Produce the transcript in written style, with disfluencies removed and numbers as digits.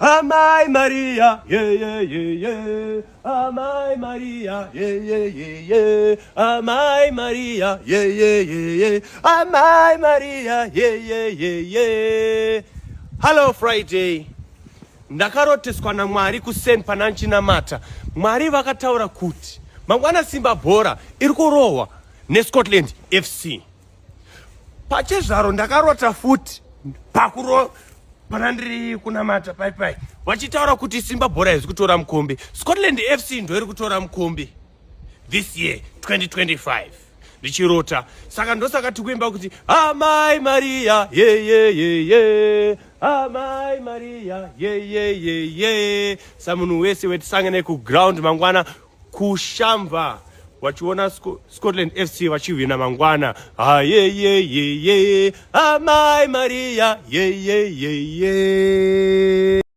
Amai Maria, yeah, yeah, yeah, yeah. Amai Maria, yeah, yeah, yeah, yeah. Amai Maria, yeah, yeah, yeah, yeah. Amai Maria, yeah, yeah, yeah, yeah. Hello Friday. Ndakaroteswa naMwari kusend panancinamata. Mwari vakataura kuti mangwana Simba bhora iri kurohwa neScotland FC. Pachezvaro ndakarota futi panandiri kunamata pai vachitaura kuti Simba bhora izi kutora mukombe. Scotland FC ndo iri kutora mukombe this year 2025. Ndichirota saka ndosakati kuimba kuti Amai Maria, yeah, yeah, yeah, yeah. Amai Maria, yeah, yeah, yeah, yeah. Samunhu wese wetisangane kuground mangwana kushamva wachiona Scotland FC vachihwina mangwana. Ah, yeah, yeah, yeah, yeah. Amai Maria, yeah, yeah, yeah, yeah.